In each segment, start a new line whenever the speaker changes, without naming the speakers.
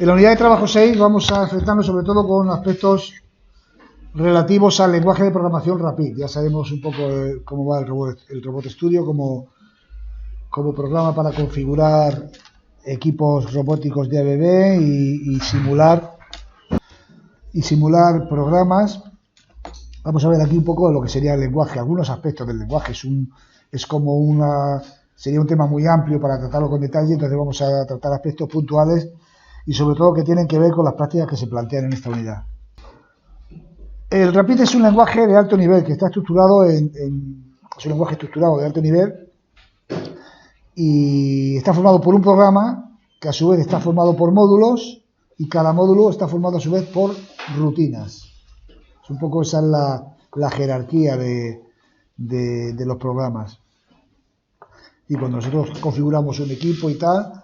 En la unidad de trabajo 6 vamos a enfrentarnos sobre todo con aspectos relativos al lenguaje de programación Rapid. Ya sabemos un poco cómo va el Robot Studio, como programa para configurar equipos robóticos de ABB y simular programas. Vamos a ver aquí un poco de lo que sería el lenguaje, algunos aspectos del lenguaje. Sería un tema muy amplio para tratarlo con detalle, entonces vamos a tratar aspectos puntuales y sobre todo que tienen que ver con las prácticas que se plantean en esta unidad. El Rapid es un lenguaje de alto nivel que está estructurado es un lenguaje estructurado de alto nivel y está formado por un programa que a su vez está formado por módulos y cada módulo está formado a su vez por rutinas. Un poco esa es la jerarquía de los programas. Y cuando nosotros configuramos un equipo y tal,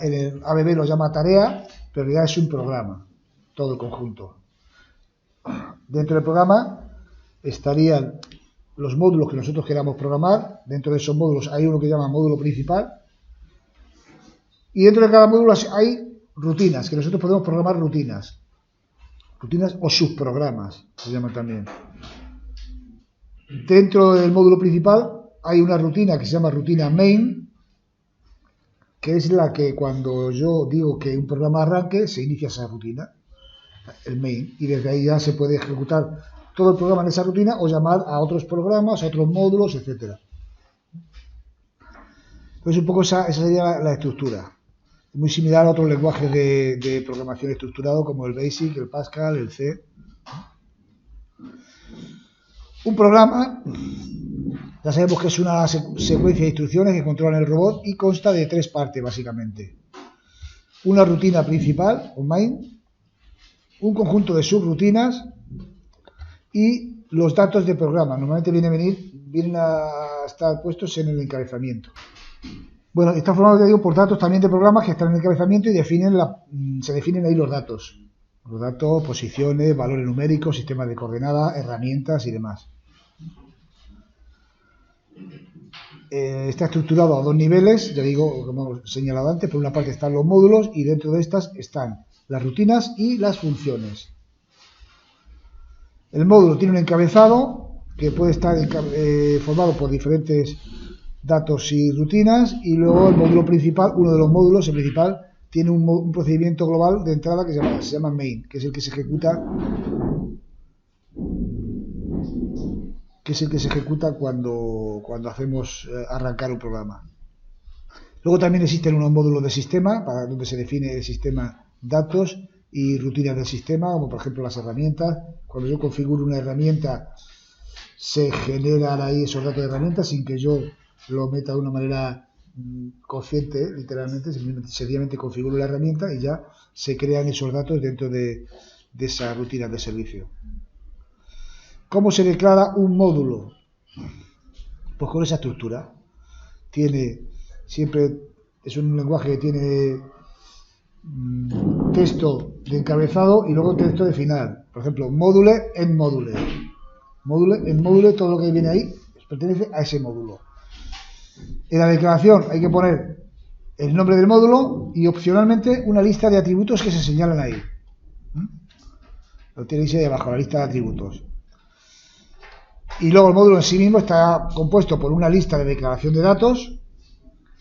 en el ABB lo llama tarea, pero en realidad es un programa, todo el conjunto. Dentro del programa estarían los módulos que nosotros queramos programar. Dentro de esos módulos hay uno que se llama módulo principal. Y dentro de cada módulo hay rutinas, que nosotros podemos programar rutinas o subprogramas, se llaman también. Dentro del módulo principal hay una rutina que se llama rutina main, que es la que cuando yo digo que un programa arranque, se inicia esa rutina, el main, y desde ahí ya se puede ejecutar todo el programa en esa rutina o llamar a otros programas, a otros módulos, etcétera. Entonces un poco esa sería la estructura. Muy similar a otros lenguajes de programación estructurado como el BASIC, el Pascal, el C. Un programa, ya sabemos que es una secuencia de instrucciones que controlan el robot y consta de tres partes básicamente. Una rutina principal, un main, un conjunto de subrutinas y los datos de programa. Normalmente vienen a estar puestos en el encabezamiento. Bueno, está formado, ya digo, por datos también de programas que están en el encabezamiento y se definen ahí los datos. Los datos, posiciones, valores numéricos, sistemas de coordenadas, herramientas y demás. Está estructurado a dos niveles, ya digo, como hemos señalado antes, por una parte están los módulos y dentro de estas están las rutinas y las funciones. El módulo tiene un encabezado que puede estar formado por diferentes datos y rutinas, y luego el módulo principal, uno de los módulos, el principal, tiene un procedimiento global de entrada que se llama main, que es el que se ejecuta cuando hacemos arrancar un programa. Luego también existen unos módulos de sistema, donde se define el sistema, datos y rutinas del sistema, como por ejemplo las herramientas. Cuando yo configuro una herramienta, se generan ahí esos datos de herramientas sin que yo lo meta de una manera consciente, literalmente, sencillamente configuro la herramienta y ya se crean esos datos dentro de esa rutina de servicio. ¿Cómo se declara un módulo? Pues con esa estructura. Es un lenguaje que tiene texto de encabezado y luego texto de final. Por ejemplo, módule en módule. Módule en módule, todo lo que viene ahí pertenece a ese módulo. En la declaración hay que poner el nombre del módulo y opcionalmente una lista de atributos que se señalan ahí. Lo tenéis ahí abajo, la lista de atributos. Y luego el módulo en sí mismo está compuesto por una lista de declaración de datos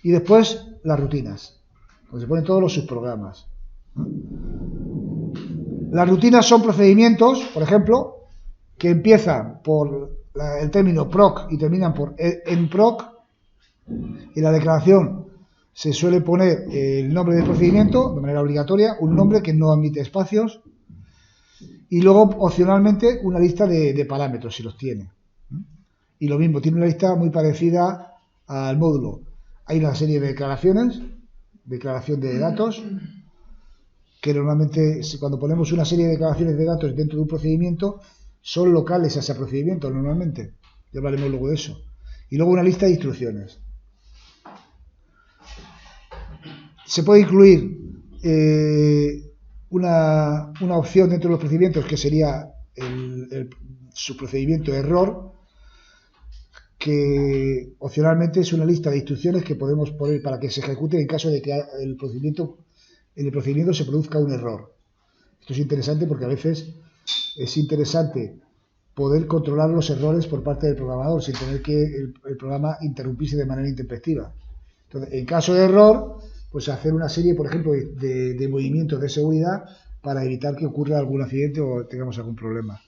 y después las rutinas, donde se ponen todos los subprogramas. Las rutinas son procedimientos, por ejemplo, que empiezan por el término proc y terminan por en proc. En la declaración se suele poner el nombre del procedimiento de manera obligatoria, un nombre que no admite espacios y luego opcionalmente una lista de parámetros si los tiene. Y lo mismo, tiene una lista muy parecida al módulo. Hay una serie de declaraciones, declaración de datos, que normalmente cuando ponemos una serie de declaraciones de datos dentro de un procedimiento son locales a ese procedimiento normalmente. Ya hablaremos luego de eso. Y luego una lista de instrucciones. Se puede incluir una opción dentro de los procedimientos que sería su procedimiento error, que opcionalmente es una lista de instrucciones que podemos poner para que se ejecute en caso de que el procedimiento en el procedimiento se produzca un error. Esto es interesante porque a veces es interesante poder controlar los errores por parte del programador sin tener que el programa interrumpirse de manera intempestiva. Entonces, en caso de error, pues hacer una serie, por ejemplo, de movimientos de seguridad para evitar que ocurra algún accidente o tengamos algún problema.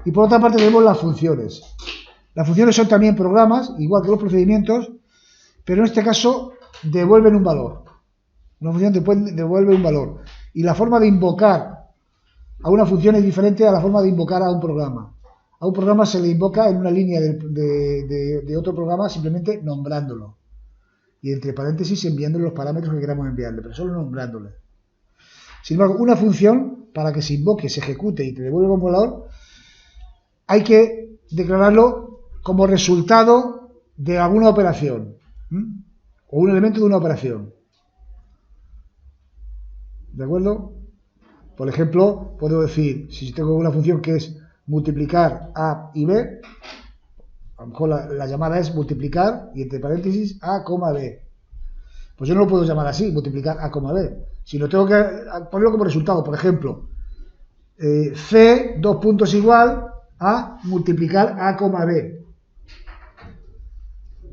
Y por otra parte tenemos las funciones. Las funciones son también programas, igual que los procedimientos, pero en este caso devuelven un valor. Una función devuelve un valor. Y la forma de invocar a una función es diferente a la forma de invocar a un programa. A un programa se le invoca en una línea de otro programa simplemente nombrándolo. Y entre paréntesis enviándole los parámetros que queramos enviarle, pero solo nombrándole. Sin embargo, una función, para que se invoque, se ejecute y te devuelva un valor, hay que declararlo como resultado de alguna operación, o un elemento de una operación. ¿De acuerdo? Por ejemplo, puedo decir, si tengo una función que es multiplicar A y B, a lo mejor la llamada es multiplicar y entre paréntesis A, B. Pues yo no lo puedo llamar así, multiplicar A, B, sino tengo que ponerlo como resultado. Por ejemplo, C, dos puntos igual a multiplicar A, B.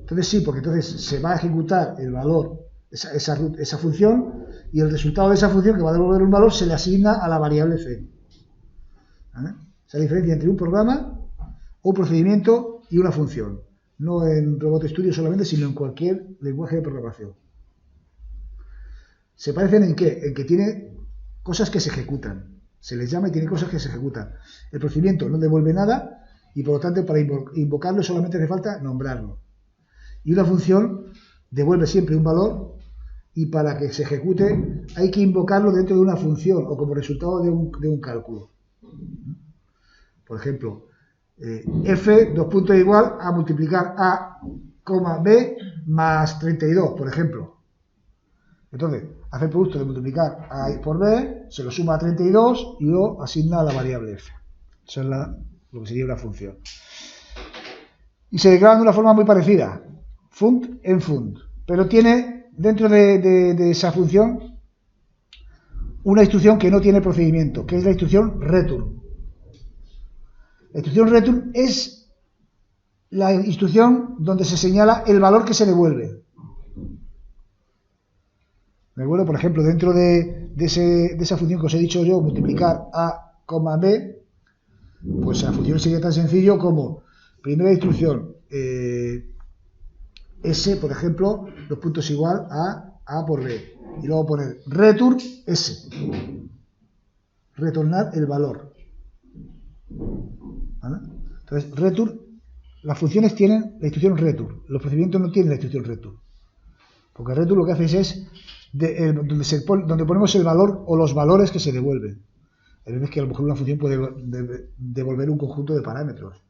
Entonces sí, porque entonces se va a ejecutar el valor, esa función, y el resultado de esa función que va a devolver un valor se le asigna a la variable C. ¿Vale? Esa es la diferencia entre un programa, un procedimiento y una función. No en Robot Studio solamente, sino en cualquier lenguaje de programación. ¿Se parecen en qué? En que tiene cosas que se ejecutan. Se les llama y tiene cosas que se ejecutan. El procedimiento no devuelve nada y por lo tanto para invocarlo solamente hace falta nombrarlo. Y una función devuelve siempre un valor y para que se ejecute hay que invocarlo dentro de una función o como resultado de un cálculo. Por ejemplo, f, dos puntos igual a multiplicar a, b más 32, por ejemplo. Entonces, hace el producto de multiplicar a por b, se lo suma a 32 y lo asigna a la variable f. Eso es lo que sería una función. Y se declara de una forma muy parecida, fund en fund, pero tiene dentro de esa función una instrucción que no tiene procedimiento, que es la instrucción return. La instrucción return es la instrucción donde se señala el valor que se devuelve. ¿De acuerdo? Por ejemplo, dentro de esa función que os he dicho yo, multiplicar a, b, pues la función sería tan sencillo como primera instrucción, S, por ejemplo, dos puntos igual a por b. Y luego poner return S. Retornar el valor. ¿Vale? Entonces, return, las funciones tienen la instrucción return. Los procedimientos no tienen la instrucción return. Porque return lo que hace es donde ponemos el valor o los valores que se devuelven. Hay veces que a lo mejor una función puede devolver un conjunto de parámetros.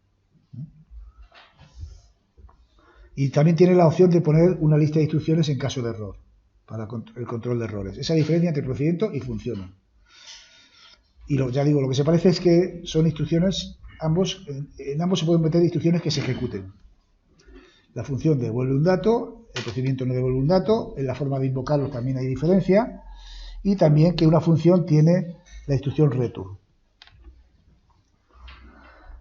Y también tiene la opción de poner una lista de instrucciones en caso de error, para el control de errores. Esa diferencia entre procedimiento y función. Y ya digo, lo que se parece es que son instrucciones, en ambos se pueden meter instrucciones que se ejecuten. La función devuelve un dato, el procedimiento no devuelve un dato, en la forma de invocarlo también hay diferencia, y también que una función tiene la instrucción return.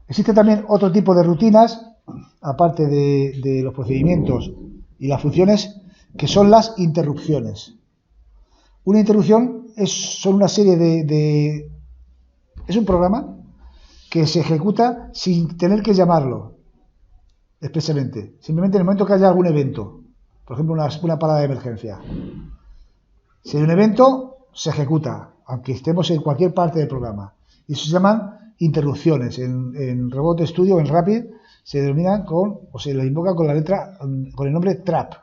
Existe también otro tipo de rutinas, aparte de los procedimientos y las funciones, que son las interrupciones. Una interrupción son una serie es un programa que se ejecuta sin tener que llamarlo expresamente, simplemente en el momento que haya algún evento, por ejemplo una parada de emergencia. Si hay un evento, se ejecuta, aunque estemos en cualquier parte del programa. Y eso se llaman interrupciones. En Robot Studio, en Rapid, se denominan se le invoca con el nombre trap.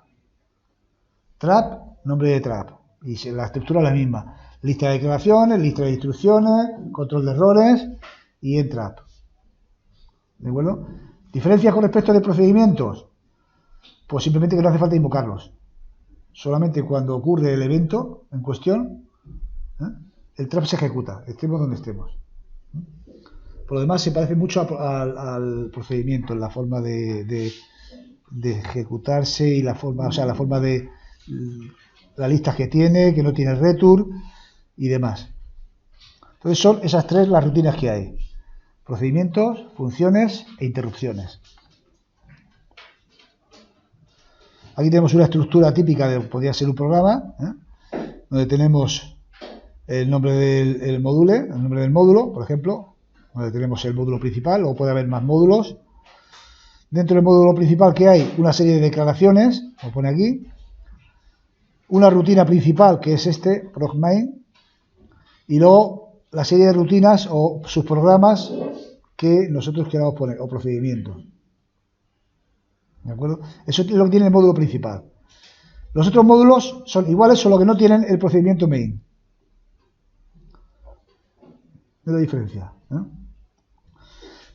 Trap, nombre de trap. Y la estructura es la misma. Lista de declaraciones, lista de instrucciones, control de errores y en trap. ¿De acuerdo? ¿Diferencias con respecto de procedimientos? Pues simplemente que no hace falta invocarlos. Solamente cuando ocurre el evento en cuestión, el trap se ejecuta, estemos donde estemos. Por lo demás se parece mucho al procedimiento en la forma de ejecutarse y la forma de las listas que tiene, que no tiene return y demás. Entonces son esas tres las rutinas que hay: procedimientos, funciones e interrupciones. Aquí tenemos una estructura típica de podría ser un programa, donde tenemos el nombre del módulo, el nombre del módulo, por ejemplo, donde tenemos el módulo principal, o puede haber más módulos. Dentro del módulo principal, que hay una serie de declaraciones, como pone aquí, una rutina principal, que es proc main, y luego la serie de rutinas o subprogramas que nosotros queramos poner, o procedimientos. ¿De acuerdo? Eso es lo que tiene el módulo principal. Los otros módulos son iguales, solo que no tienen el procedimiento main. ¿Ves la diferencia?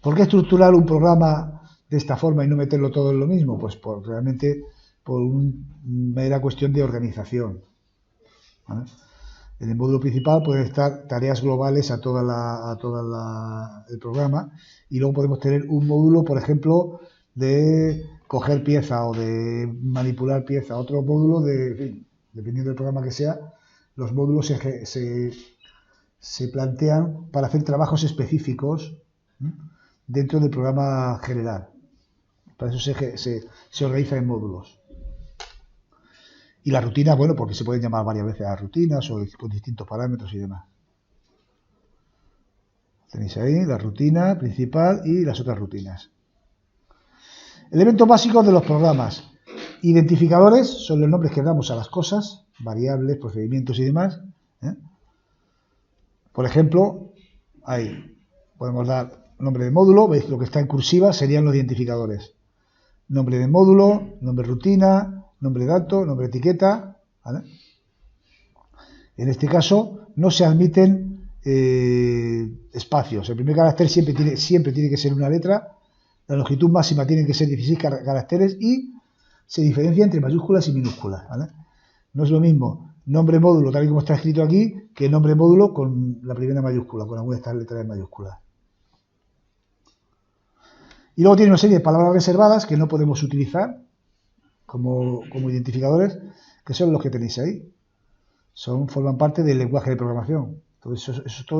¿Por qué estructurar un programa de esta forma y no meterlo todo en lo mismo? Pues realmente por una mera cuestión de organización. ¿Vale? En el módulo principal pueden estar tareas globales a todo el programa, y luego podemos tener un módulo, por ejemplo, de coger pieza o de manipular pieza. Otro módulo dependiendo del programa que sea, los módulos se plantean para hacer trabajos específicos dentro del programa general. Para eso se organiza en módulos. Y las rutinas, bueno, porque se pueden llamar varias veces las rutinas o con distintos parámetros y demás. Tenéis ahí la rutina principal y las otras rutinas. Elementos básicos de los programas. Identificadores son los nombres que damos a las cosas, variables, procedimientos y demás. Por ejemplo, ahí podemos dar nombre de módulo, veis lo que está en cursiva serían los identificadores. Nombre de módulo, nombre de rutina, nombre de dato, nombre de etiqueta. ¿Vale? En este caso no se admiten espacios. El primer carácter siempre tiene que ser una letra. La longitud máxima tiene que ser 16 caracteres y se diferencia entre mayúsculas y minúsculas. ¿Vale? No es lo mismo nombre módulo, tal y como está escrito aquí, que nombre módulo con la primera mayúscula, con alguna de estas letras de mayúsculas. Y luego tiene una serie de palabras reservadas que no podemos utilizar como identificadores, que son los que tenéis ahí. Forman parte del lenguaje de programación. Todo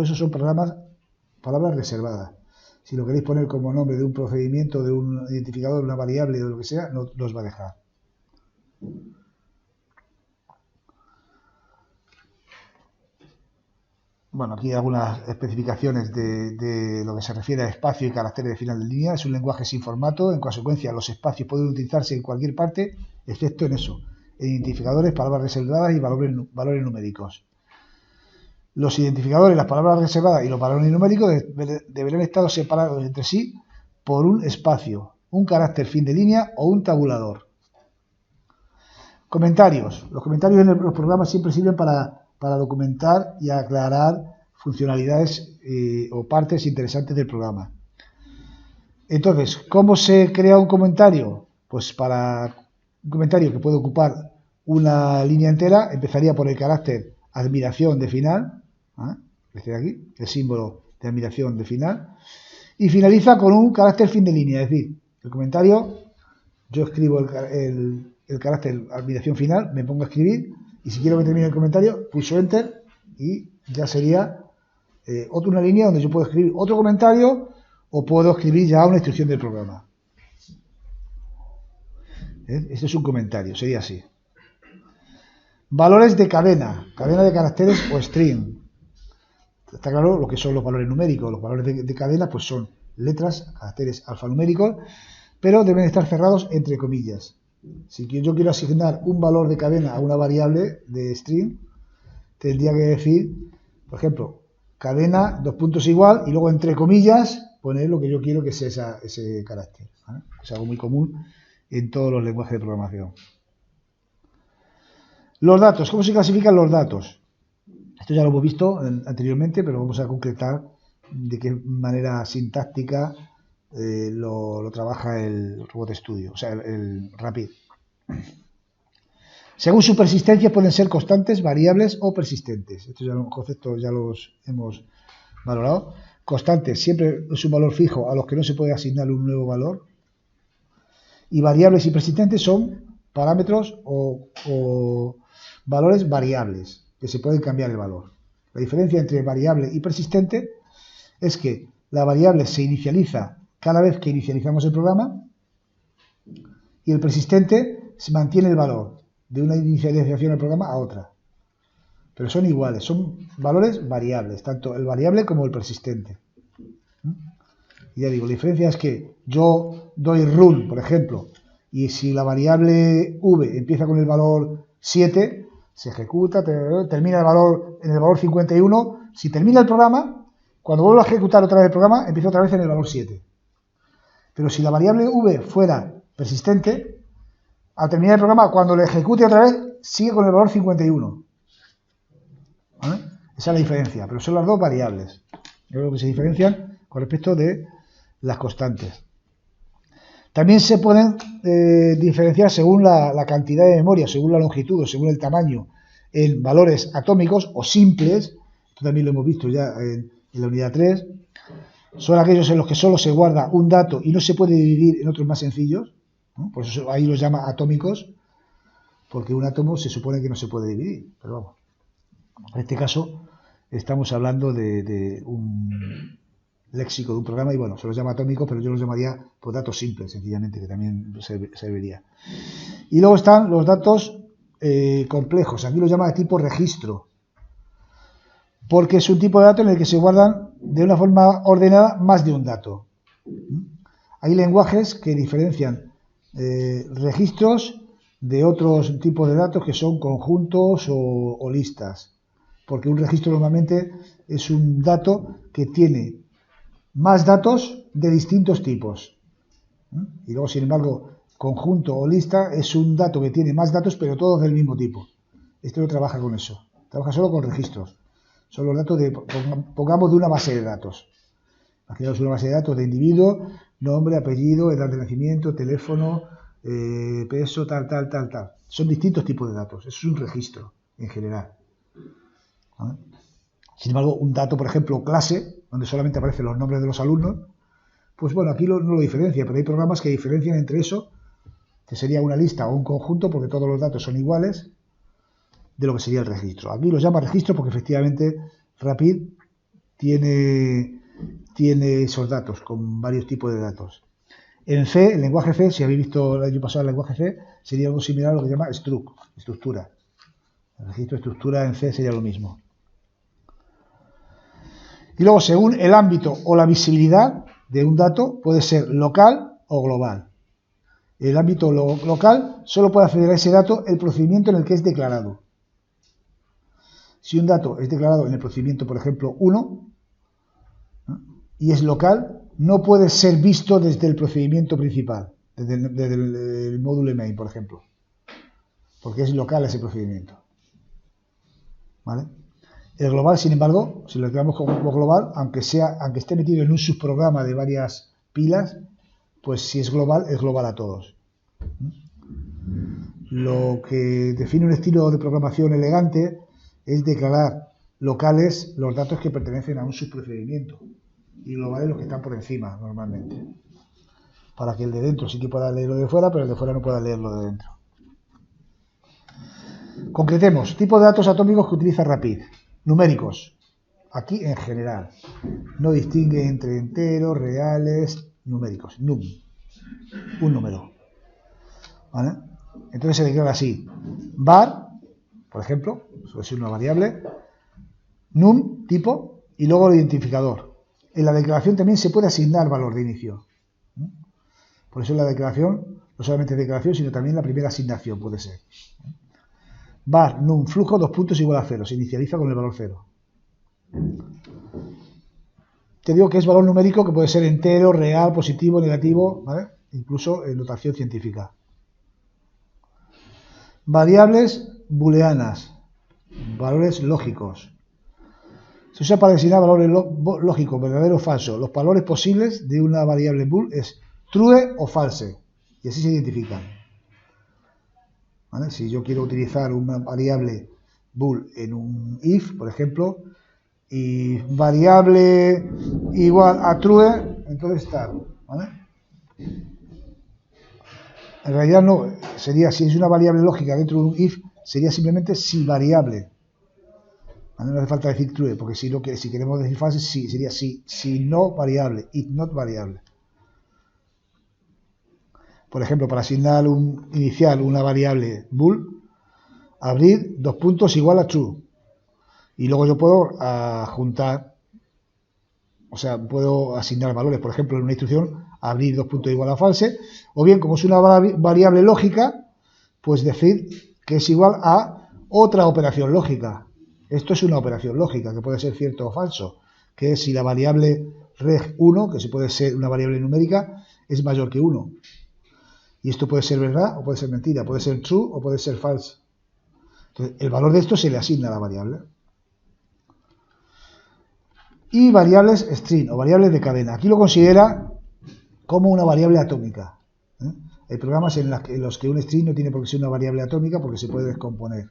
eso son palabras reservadas. Si lo queréis poner como nombre de un procedimiento, de un identificador, una variable o lo que sea, no os va a dejar. Bueno, aquí hay algunas especificaciones de lo que se refiere a espacio y caracteres de final de línea. Es un lenguaje sin formato. En consecuencia, los espacios pueden utilizarse en cualquier parte, excepto en eso, en identificadores, palabras reservadas y valores numéricos. Los identificadores, las palabras reservadas y los valores numéricos deberán estar separados entre sí por un espacio, un carácter fin de línea o un tabulador. Comentarios. Los comentarios en los programas siempre sirven para documentar y aclarar funcionalidades o partes interesantes del programa. Entonces, ¿cómo se crea un comentario? Pues para un comentario que puede ocupar una línea entera, empezaría por el carácter admiración de final, este de aquí, el símbolo de admiración de final, y finaliza con un carácter fin de línea, es decir, el comentario, yo escribo el carácter admiración final, me pongo a escribir, y si quiero que termine el comentario, pulso Enter y ya sería una línea donde yo puedo escribir otro comentario o puedo escribir ya una instrucción del programa. Este es un comentario, sería así. Valores de cadena de caracteres o string. Está claro lo que son los valores numéricos. Los valores de cadena pues son letras, caracteres alfanuméricos, pero deben estar cerrados entre comillas. Si yo quiero asignar un valor de cadena a una variable de string, tendría que decir, por ejemplo, cadena, dos puntos igual, y luego entre comillas poner lo que yo quiero que sea ese carácter. ¿Vale? Es algo muy común en todos los lenguajes de programación. Los datos. ¿Cómo se clasifican los datos? Esto ya lo hemos visto anteriormente, pero vamos a concretar de qué manera sintáctica lo trabaja el Robot Studio, o sea, el Rapid. Según su persistencia pueden ser constantes, variables o persistentes. Estos conceptos ya los hemos valorado. Constantes siempre es un valor fijo a los que no se puede asignar un nuevo valor. Y variables y persistentes son parámetros o valores variables, que se pueden cambiar el valor. La diferencia entre variable y persistente es que la variable se inicializa cada vez que inicializamos el programa y el persistente se mantiene el valor de una inicialización del programa a otra. Pero son iguales, son valores variables, tanto el variable como el persistente. Y ya digo, la diferencia es que yo doy run, por ejemplo, y si la variable v empieza con el valor 7, se ejecuta, termina el valor en el valor 51. Si termina el programa, cuando vuelvo a ejecutar otra vez el programa, empieza otra vez en el valor 7. Pero si la variable v fuera persistente, al terminar el programa, cuando le ejecute otra vez, sigue con el valor 51. ¿Vale? Esa es la diferencia, pero son las dos variables. Yo creo que se diferencian con respecto de las constantes. También se pueden diferenciar según la cantidad de memoria, según la longitud o según el tamaño, en valores atómicos o simples. Esto también lo hemos visto ya en la unidad 3. Son aquellos en los que solo se guarda un dato y no se puede dividir en otros más sencillos, ¿no? Por eso ahí los llama atómicos, porque un átomo se supone que no se puede dividir. Pero vamos, en este caso estamos hablando de un léxico de un programa y bueno, se los llama atómicos, pero yo los llamaría por datos simples, sencillamente, que también serviría. Y luego están los datos complejos. Aquí los llama de tipo registro, porque es un tipo de dato en el que se guardan de una forma ordenada más de un dato. Hay lenguajes que diferencian registros de otros tipos de datos que son conjuntos o listas, porque un registro normalmente es un dato que tiene más datos de distintos tipos. Y luego, sin embargo, conjunto o lista es un dato que tiene más datos, pero todos del mismo tipo. Este no trabaja con eso. Trabaja solo con registros. Son los datos pongamos, de una base de datos. Imaginaos una base de datos de individuo, nombre, apellido, edad de nacimiento, teléfono, peso, tal. Son distintos tipos de datos. Eso es un registro, en general. ¿Vale? Sin embargo, un dato, por ejemplo, clase, donde solamente aparecen los nombres de los alumnos, pues bueno, aquí no lo diferencia, pero hay programas que diferencian entre eso, que sería una lista o un conjunto, porque todos los datos son iguales, de lo que sería el registro. Aquí lo llama registro porque efectivamente Rapid tiene esos datos, con varios tipos de datos. En C, el lenguaje C, si habéis visto el año pasado el lenguaje C, sería algo similar a lo que se llama struct, estructura. El registro de estructura en C sería lo mismo. Y luego, según el ámbito o la visibilidad de un dato, puede ser local o global. El ámbito local solo puede acceder a ese dato el procedimiento en el que es declarado. Si un dato es declarado en el procedimiento, por ejemplo, 1, ¿no?, y es local, no puede ser visto desde el procedimiento principal, desde el módulo main, por ejemplo, porque es local ese procedimiento. ¿Vale? El global, sin embargo, si lo declaramos como global, aunque esté metido en un subprograma de varias pilas, pues si es global a todos. Lo que define un estilo de programación elegante es declarar locales los datos que pertenecen a un subprocedimiento y globales los que están por encima, normalmente, para que el de dentro sí que pueda leerlo de fuera, pero el de fuera no pueda leerlo de dentro. Concretemos, tipo de datos atómicos que utiliza Rapid. Numéricos, aquí en general, no distingue entre enteros, reales, numéricos, num, un número, ¿vale? Entonces se declara así, var, por ejemplo, suele ser una variable, num, tipo, y luego el identificador. En la declaración también se puede asignar valor de inicio. Por eso en la declaración, no solamente declaración, sino también la primera asignación puede ser. Var, num, flujo, 2 puntos igual a 0. Se inicializa con el valor 0. Te digo que es valor numérico que puede ser entero, real, positivo, negativo, ¿vale? Incluso en notación científica. Variables booleanas. Valores lógicos. Se usa para designar valores lógicos, verdadero o falso. Los valores posibles de una variable bool es true o false. Y así se identifican. ¿Vale? Si yo quiero utilizar una variable bool en un if, por ejemplo, y variable igual a true, entonces está, ¿vale? En realidad no, sería, si es una variable lógica dentro de un if, sería simplemente si variable. No hace falta decir true, porque si queremos decir false, sí, sería si no variable, if not variable. Por ejemplo, para asignar inicial una variable bool, abrir dos puntos igual a true. Y luego yo puedo juntar, o sea, puedo asignar valores. Por ejemplo, en una instrucción, abrir dos puntos igual a false. O bien, como es una variable lógica, pues decir que es igual a otra operación lógica. Esto es una operación lógica, que puede ser cierto o falso, que es si la variable reg1, que se puede ser una variable numérica, es mayor que 1. Y esto puede ser verdad o puede ser mentira, puede ser true o puede ser false. Entonces, el valor de esto se le asigna a la variable. Y variables string o variables de cadena. Aquí lo considera como una variable atómica. Hay programas en los que un string no tiene por qué ser una variable atómica porque se puede descomponer.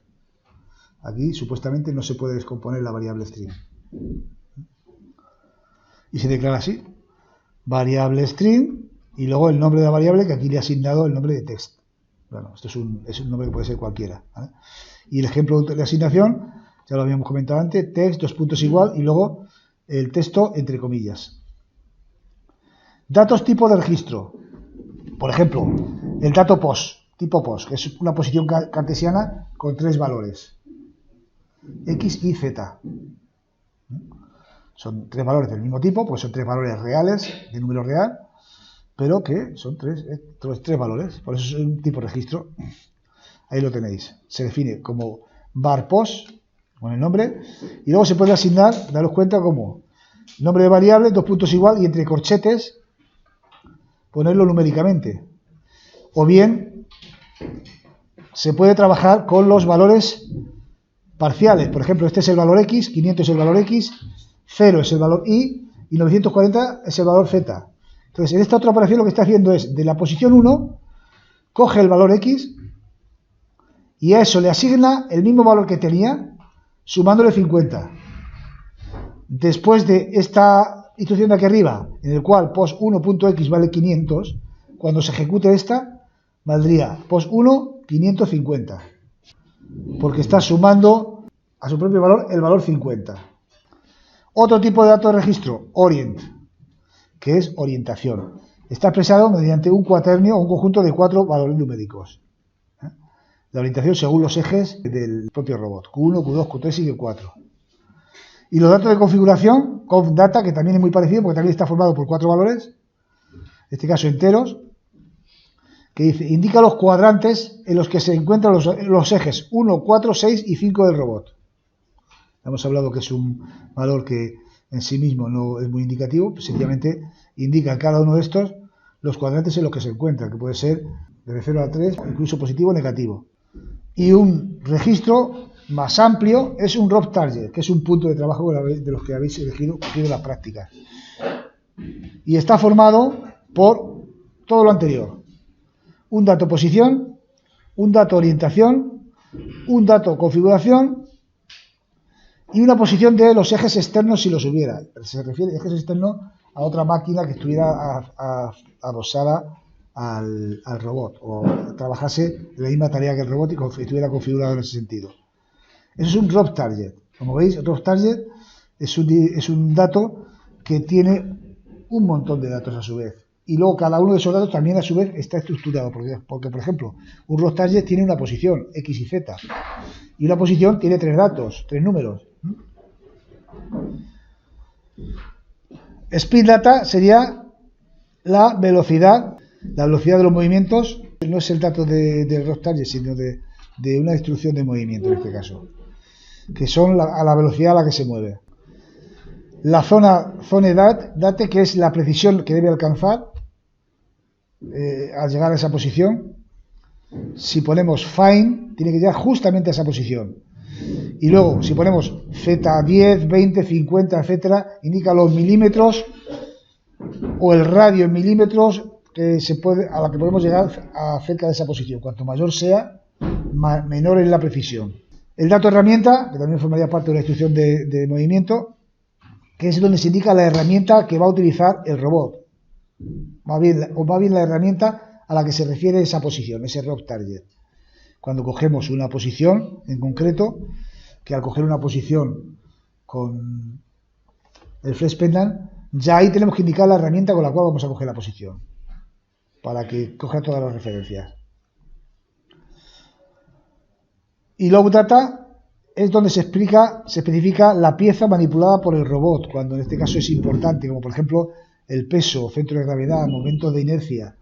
Aquí supuestamente no se puede descomponer la variable string. Y se declara así. Variable string y luego el nombre de la variable que aquí le he asignado el nombre de text. Bueno, esto es un nombre que puede ser cualquiera, ¿vale? Y el ejemplo de asignación, ya lo habíamos comentado antes, text, dos puntos igual y luego el texto entre comillas. Datos tipo de registro. Por ejemplo, el dato pos, tipo pos, que es una posición cartesiana con tres valores. X, Y, Z. Son tres valores del mismo tipo, pues son tres valores reales, de número real, pero que son tres valores, por eso es un tipo de registro. Ahí lo tenéis. Se define como var pos, con el nombre, y luego se puede asignar, daros cuenta, como nombre de variable, dos puntos igual, y entre corchetes, ponerlo numéricamente. O bien, se puede trabajar con los valores parciales. Por ejemplo, este es el valor X, 500 es el valor X, 0 es el valor Y, y 940 es el valor Z. Entonces, en esta otra operación lo que está haciendo es, de la posición 1, coge el valor X, y a eso le asigna el mismo valor que tenía, sumándole 50. Después de esta instrucción de aquí arriba, en el cual pos1.x vale 500, cuando se ejecute esta, valdría pos1 550. Porque está sumando a su propio valor el valor 50. Otro tipo de dato de registro, orient, que es orientación. Está expresado mediante un cuaternio o un conjunto de 4 valores numéricos. La orientación según los ejes del propio robot, Q1, Q2, Q3 y Q4. Y los datos de configuración, confdata, que también es muy parecido porque también está formado por 4 valores, en este caso enteros, que dice, indica los cuadrantes en los que se encuentran los ejes 1, 4, 6 y 5 del robot. Hemos hablado que es un valor que en sí mismo no es muy indicativo, pues sencillamente indica en cada uno de estos los cuadrantes en los que se encuentran, que puede ser de 0 a 3, incluso positivo o negativo. Y un registro más amplio es un rob target, que es un punto de trabajo de los que habéis elegido en las prácticas. Y está formado por todo lo anterior. Un dato posición, un dato orientación, un dato configuración y una posición de los ejes externos si los hubiera. Se refiere a ejes externos a otra máquina que estuviera adosada al robot o trabajase la misma tarea que el robot y estuviera configurado en ese sentido. Eso es un rob target. Como veis, rob target es un dato que tiene un montón de datos a su vez. Y luego cada uno de esos datos también a su vez está estructurado. Porque por ejemplo, un rob target tiene una posición, X y Z. Y una posición tiene 3 datos, 3 números. Speed data sería la velocidad de los movimientos. No es el dato del rob target, sino de una instrucción de movimiento en este caso. Que son a la velocidad a la que se mueve. La zone date, que es la precisión que debe alcanzar al llegar a esa posición. Si ponemos find, tiene que llegar justamente a esa posición. Y luego, si ponemos Z10, 20, 50, etcétera, indica los milímetros o el radio en milímetros a la que podemos llegar cerca de esa posición. Cuanto mayor sea, menor es la precisión. El dato herramienta, que también formaría parte de la instrucción de movimiento, que es donde se indica la herramienta que va a utilizar el robot. Va bien la herramienta a la que se refiere esa posición, ese rob target. cuando cogemos una posición en concreto, que al coger una posición con el flex pendant, ya ahí tenemos que indicar la herramienta con la cual vamos a coger la posición, para que coja todas las referencias. Y log data es donde se especifica la pieza manipulada por el robot, cuando en este caso es importante, como por ejemplo el peso, centro de gravedad, momentos de inercia,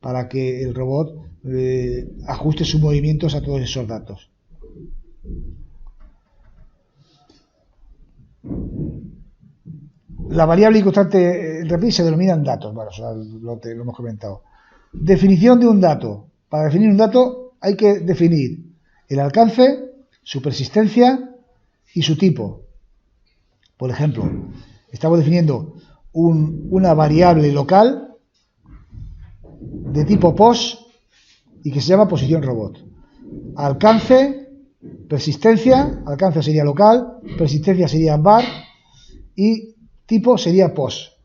para que el robot ajuste sus movimientos a todos esos datos. La variable y constante rapid se denominan datos, bueno, lo hemos comentado. Definición de un dato. Para definir un dato hay que definir el alcance, su persistencia y su tipo. Por ejemplo, estamos definiendo una variable local de tipo POS y que se llama posición robot. Alcance, persistencia, alcance sería local, persistencia sería var y tipo sería POS.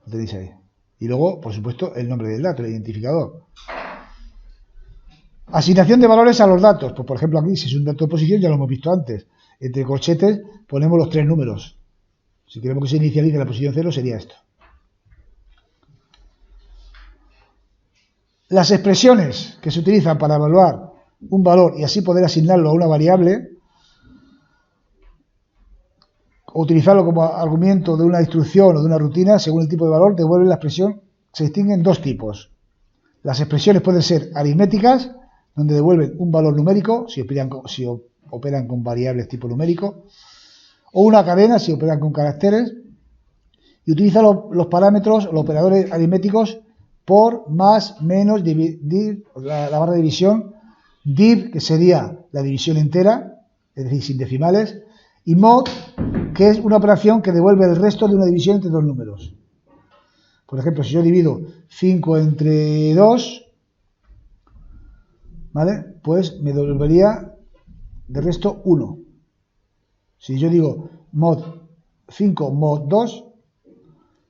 Lo tenéis ahí. Y luego, por supuesto, el nombre del dato, el identificador. Asignación de valores a los datos. Pues, por ejemplo, aquí, si es un dato de posición, ya lo hemos visto antes. Entre corchetes ponemos los 3 números. Si queremos que se inicialice la posición 0, sería esto. Las expresiones que se utilizan para evaluar un valor y así poder asignarlo a una variable o utilizarlo como argumento de una instrucción o de una rutina, según el tipo de valor, devuelven la expresión. Se distinguen dos tipos. Las expresiones pueden ser aritméticas, donde devuelven un valor numérico, si operan con variables tipo numérico, o una cadena, si operan con caracteres, y utilizan los parámetros, los operadores aritméticos, por, más, menos, div, la barra de división, div, que sería la división entera, es decir, sin decimales, y mod, que es una operación que devuelve el resto de una división entre dos números. Por ejemplo, si yo divido 5 entre 2, ¿vale? Pues me devolvería de resto 1. Si yo digo mod 5 mod 2,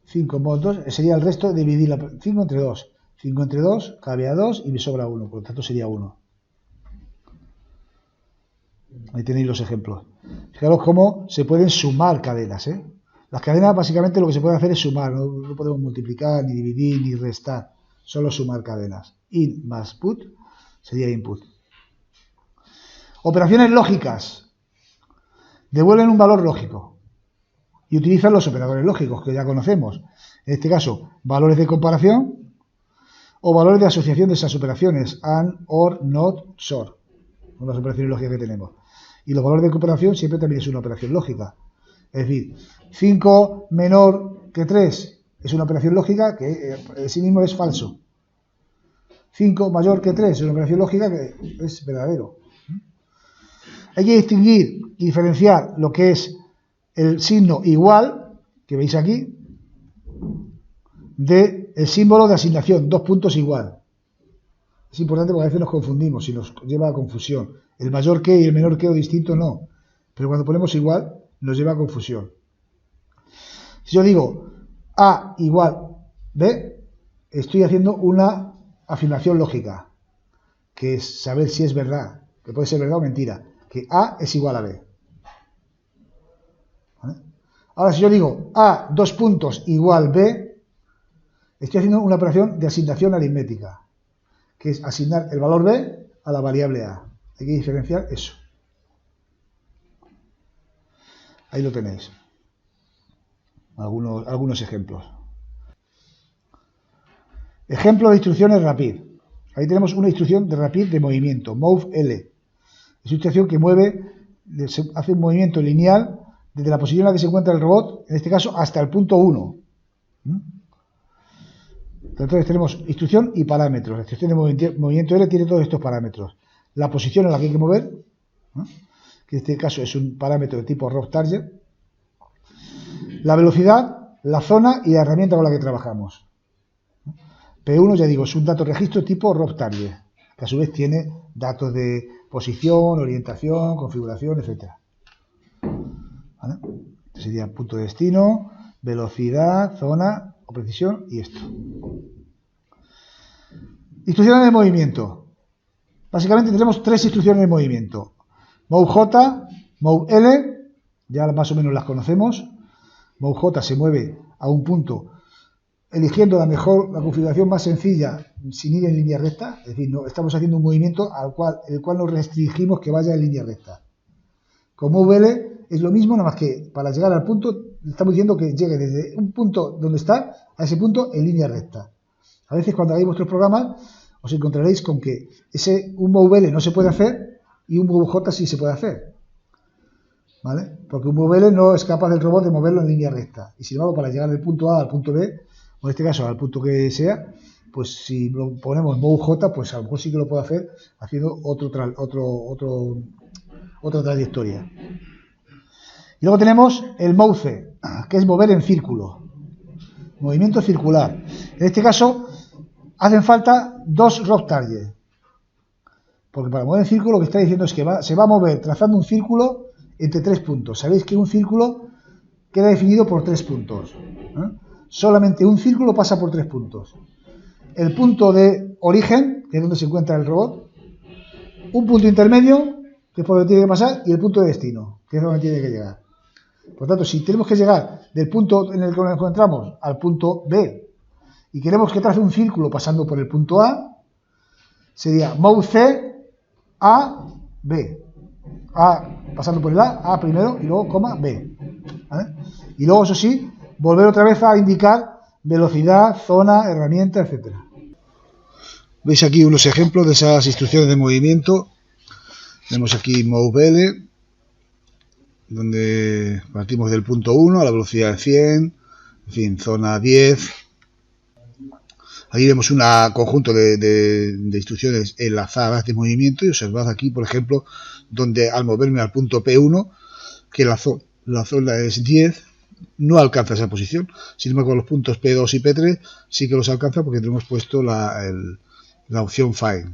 5 mod 2 sería el resto de dividir 5 entre 2. 5 entre 2 cabe a 2 y me sobra 1, por lo tanto sería 1. Ahí tenéis los ejemplos. Fijaros cómo se pueden sumar cadenas, ¿eh? Las cadenas básicamente lo que se puede hacer es sumar, no podemos multiplicar, ni dividir, ni restar, solo sumar cadenas. In más put sería input. Operaciones lógicas. Devuelven un valor lógico y utilizan los operadores lógicos que ya conocemos. En este caso, valores de comparación o valores de asociación de esas operaciones, and, or, not, sor. Son las operaciones lógicas que tenemos. Y los valores de comparación siempre también es una operación lógica. Es decir, 5 menor que 3 es una operación lógica que en sí mismo es falso. 5 mayor que 3 es una operación lógica que es verdadero. Hay que distinguir y diferenciar lo que es el signo igual, que veis aquí, del símbolo de asignación, 2 puntos igual. Es importante porque a veces nos confundimos y nos lleva a confusión. El mayor que y el menor que o distinto no. Pero cuando ponemos igual, nos lleva a confusión. Si yo digo A igual B, estoy haciendo una afirmación lógica, que es saber si es verdad, que puede ser verdad o mentira, que A es igual a B. ¿Vale? Ahora, si yo digo A, 2 puntos, igual B, estoy haciendo una operación de asignación aritmética, que es asignar el valor B a la variable A. Hay que diferenciar eso. Ahí lo tenéis. Algunos ejemplos. Ejemplo de instrucciones rapid. Ahí tenemos una instrucción de rapid de movimiento, move L. Es una instrucción que hace un movimiento lineal desde la posición en la que se encuentra el robot, en este caso hasta el punto 1. Entonces tenemos instrucción y parámetros. La instrucción de movimiento L tiene todos estos parámetros. La posición en la que hay que mover, que en este caso es un parámetro de tipo rough target. La velocidad, la zona y la herramienta con la que trabajamos. P1, ya digo, es un dato registro tipo rough target, que a su vez tiene datos de posición, orientación, configuración, etc. ¿Vale? Este sería punto de destino, velocidad, zona o precisión y esto. Instrucciones de movimiento. Básicamente tenemos tres instrucciones de movimiento. Move J, Move L, ya más o menos las conocemos. Move J se mueve a un punto eligiendo la configuración más sencilla sin ir en línea recta, es decir, no, estamos haciendo un movimiento el cual nos restringimos que vaya en línea recta. Con Move L es lo mismo, nada más que para llegar al punto, estamos diciendo que llegue desde un punto donde está a ese punto en línea recta. A veces cuando hagáis vuestros programas os encontraréis con que un Move L no se puede hacer y un Move J sí se puede hacer, ¿vale? Porque un Move L no es capaz del robot de moverlo en línea recta. Y sin embargo, para llegar del punto A al punto B, o en este caso al punto que sea, pues si lo ponemos Move J, pues a lo mejor sí que lo puede hacer haciendo otra trayectoria. Y luego tenemos el Move C, que es mover en círculo, movimiento circular. En este caso hacen falta dos rock targets, porque para mover en círculo lo que está diciendo es que se va a mover trazando un círculo entre tres puntos. Sabéis que un círculo queda definido por tres puntos, ¿eh? Solamente un círculo pasa por tres puntos. El punto de origen, que es donde se encuentra el robot, un punto intermedio, que es por donde tiene que pasar, y el punto de destino, que es donde tiene que llegar. Por tanto, si tenemos que llegar del punto en el que nos encontramos al punto B y queremos que trace un círculo pasando por el punto A, sería Move C, A, B. A pasando por el A primero y luego coma B, ¿vale? Y luego, eso sí, volver otra vez a indicar velocidad, zona, herramienta, etcétera. Veis aquí unos ejemplos de esas instrucciones de movimiento. Tenemos aquí Move L, donde partimos del punto 1 a la velocidad de 100, en fin, zona 10. Aquí vemos un conjunto de instrucciones enlazadas de movimiento y observad aquí, por ejemplo, donde al moverme al punto P1, que la zona es 10, no alcanza esa posición. Sin embargo, los puntos P2 y P3 sí que los alcanza porque tenemos puesto la opción Find.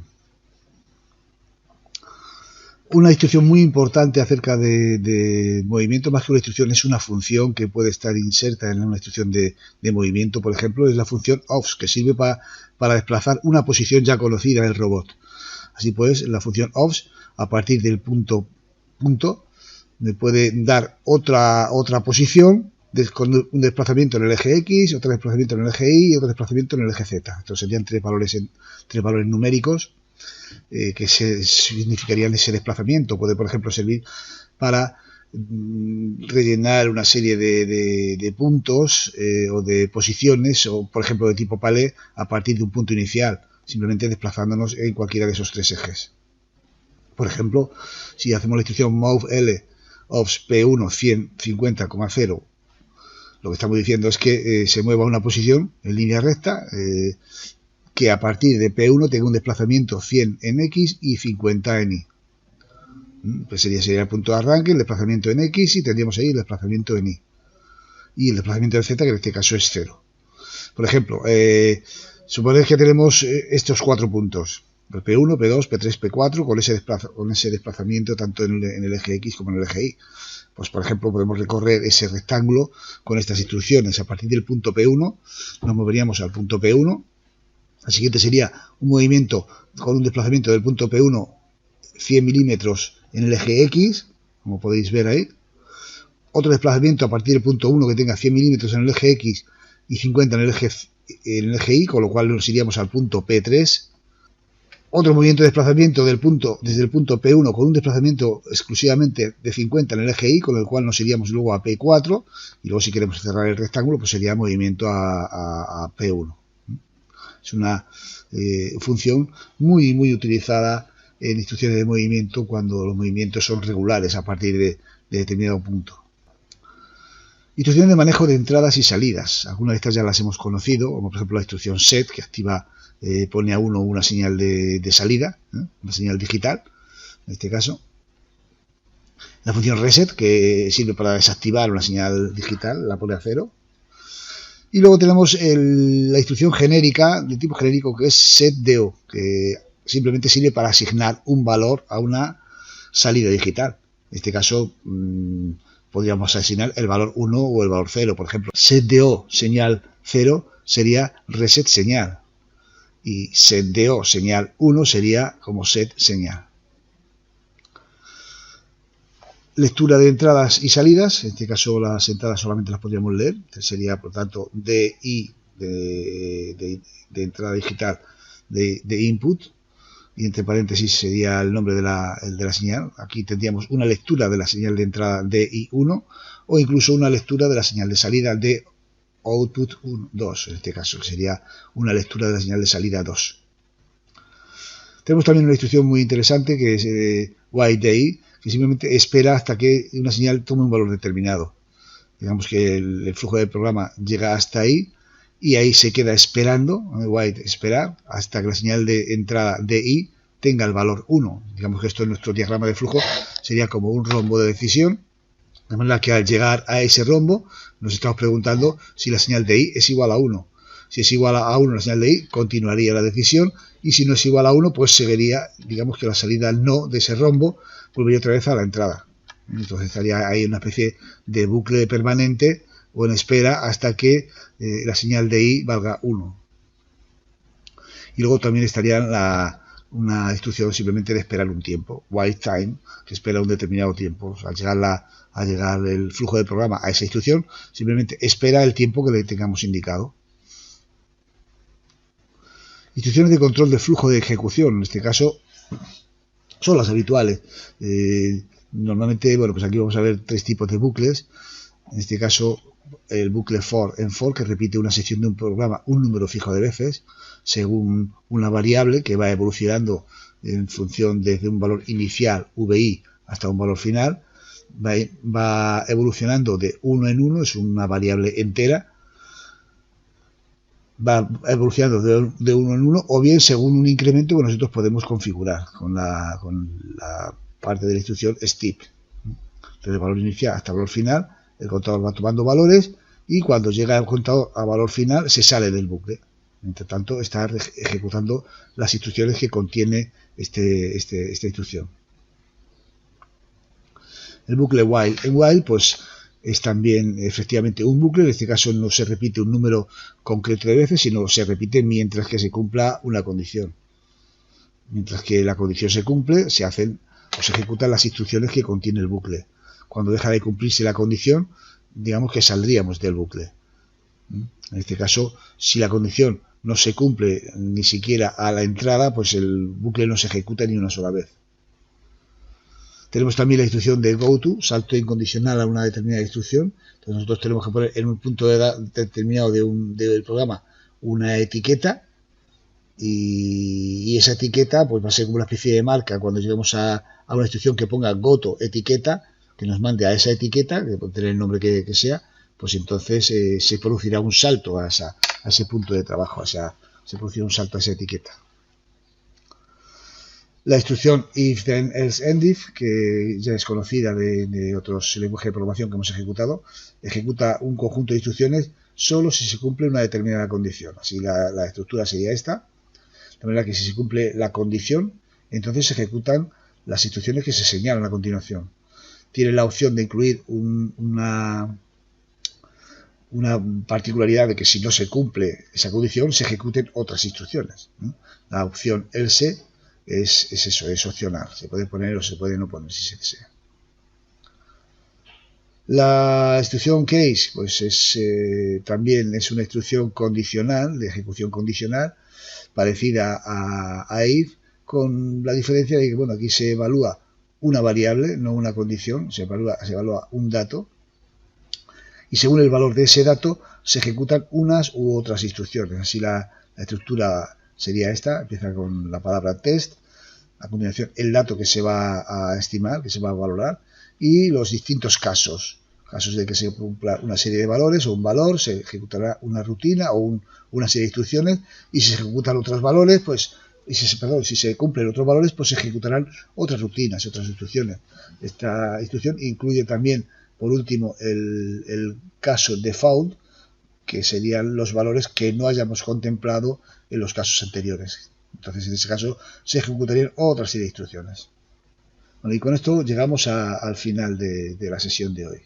Una instrucción muy importante acerca de movimiento, más que una instrucción, es una función que puede estar inserta en una instrucción de movimiento, por ejemplo, es la función OFF, que sirve para desplazar una posición ya conocida del robot. Así pues, la función OFF, a partir del punto, me puede dar otra posición con un desplazamiento en el eje X, otro desplazamiento en el eje Y y otro desplazamiento en el eje Z. Estos serían tres valores numéricos que significarían ese desplazamiento. Puede, por ejemplo, servir para rellenar una serie de puntos o de posiciones, o por ejemplo de tipo palé, a partir de un punto inicial, simplemente desplazándonos en cualquiera de esos tres ejes. Por ejemplo, si hacemos la instrucción Move L of P1 150,0, lo que estamos diciendo es que se mueva a una posición en línea recta, que a partir de P1 tenga un desplazamiento 100 en X y 50 en Y. Pues sería el punto de arranque, el desplazamiento en X, y tendríamos ahí el desplazamiento en Y. Y el desplazamiento en Z, que en este caso es 0. Por ejemplo, suponer que tenemos estos cuatro puntos, P1, P2, P3, P4, con ese desplazamiento tanto en el eje X como en el eje Y. Pues, por ejemplo, podemos recorrer ese rectángulo con estas instrucciones. A partir del punto P1 nos moveríamos al punto P1. El siguiente sería un movimiento con un desplazamiento del punto P1 100 milímetros en el eje X, como podéis ver ahí. Otro desplazamiento a partir del punto 1 que tenga 100 milímetros en el eje X y 50 en el eje Y, con lo cual nos iríamos al punto P3. Otro movimiento de desplazamiento desde el punto P1 con un desplazamiento exclusivamente de 50 en el eje Y, con el cual nos iríamos luego a P4, y luego si queremos cerrar el rectángulo, pues sería movimiento a P1. Es una función muy utilizada en instrucciones de movimiento cuando los movimientos son regulares a partir de determinado punto. Instrucciones de manejo de entradas y salidas. Algunas de estas ya las hemos conocido, como por ejemplo la instrucción SET, que pone a uno una señal de salida, una señal digital, en este caso. La función RESET, que sirve para desactivar una señal digital, la pone a 0. Y luego tenemos la instrucción genérica, de tipo genérico, que es setDO, que simplemente sirve para asignar un valor a una salida digital. En este caso, podríamos asignar el valor 1 o el valor 0. Por ejemplo, setDO señal 0 sería reset señal.
y setDO señal 1 sería como set señal. Lectura de entradas y salidas, en este caso las entradas solamente las podríamos leer, sería por tanto DI de entrada digital de input, y entre paréntesis sería el nombre de la señal. Aquí tendríamos una lectura de la señal de entrada DI1 o incluso una lectura de la señal de salida de output 2, en este caso, que sería una lectura de la señal de salida 2. Tenemos también una instrucción muy interesante que es WaitDI, que simplemente espera hasta que una señal tome un valor determinado. Digamos que el flujo del programa llega hasta ahí y ahí se queda esperando, wait, esperar, hasta que la señal de entrada DI tenga el valor 1. Digamos que esto en nuestro diagrama de flujo sería como un rombo de decisión, de manera que al llegar a ese rombo nos estamos preguntando si la señal de I es igual a 1. Si es igual a 1 la señal de I, continuaría la decisión, y si no es igual a 1, pues seguiría, digamos que la salida no de ese rombo volvería otra vez a la entrada. Entonces estaría ahí una especie de bucle permanente o en espera hasta que la señal de I valga 1. Y luego también estaría una instrucción simplemente de esperar un tiempo, wait time, que espera un determinado tiempo. Al llegar el flujo del programa a esa instrucción, simplemente espera el tiempo que le tengamos indicado. Instrucciones de control de flujo de ejecución, en este caso son las habituales. Normalmente, bueno, pues aquí vamos a ver tres tipos de bucles. En este caso, el bucle for en for, que repite una sección de un programa un número fijo de veces, según una variable que va evolucionando en función desde un valor inicial, VI, hasta un valor final. Va evolucionando de 1 en 1, es una variable entera. Va evolucionando de 1 en 1, o bien según un incremento que nosotros podemos configurar con la parte de la instrucción STIP. Desde el valor inicial hasta el valor final, el contador va tomando valores y cuando llega el contador a valor final se sale del bucle. Entre tanto, está ejecutando las instrucciones que contiene esta instrucción. El bucle while. En while, pues es también efectivamente un bucle. En este caso no se repite un número concreto de veces, sino se repite mientras que se cumpla una condición. Mientras que la condición se cumple, se ejecutan las instrucciones que contiene el bucle. Cuando deja de cumplirse la condición, digamos que saldríamos del bucle. En este caso, si la condición no se cumple ni siquiera a la entrada, pues el bucle no se ejecuta ni una sola vez. Tenemos también la instrucción de goTo, salto incondicional a una determinada instrucción. Entonces nosotros tenemos que poner en un punto determinado del programa una etiqueta, y esa etiqueta pues va a ser como una especie de marca cuando lleguemos a una instrucción que ponga goto etiqueta, que nos mande a esa etiqueta, que puede tener el nombre que sea, pues entonces se producirá un salto a ese punto de trabajo, se producirá un salto a esa etiqueta. La instrucción if then else end if, que ya es conocida de otros lenguajes de programación que hemos ejecutado, ejecuta un conjunto de instrucciones solo si se cumple una determinada condición. Así la estructura sería esta, de manera que si se cumple la condición, entonces se ejecutan las instrucciones que se señalan a continuación. Tiene la opción de incluir una particularidad de que si no se cumple esa condición, se ejecuten otras instrucciones. La opción else es eso, es opcional. Se puede poner o se puede no poner si se desea. La instrucción case, pues también es una instrucción condicional, de ejecución condicional, parecida a if, con la diferencia de que, bueno, aquí se evalúa una variable, no una condición, se evalúa un dato, y según el valor de ese dato se ejecutan unas u otras instrucciones. Así la estructura sería esta, empieza con la palabra test, a continuación el dato que se va a estimar, que se va a valorar, y los distintos casos de que se cumpla una serie de valores o un valor, se ejecutará una rutina o una serie de instrucciones, y si se ejecutan otros valores, pues si se cumplen otros valores, pues se ejecutarán otras rutinas, otras instrucciones. Esta instrucción incluye también, por último, el caso default, que serían los valores que no hayamos contemplado en los casos anteriores. Entonces, en ese caso, se ejecutarían otra serie de instrucciones. Bueno, y con esto llegamos al final de la sesión de hoy.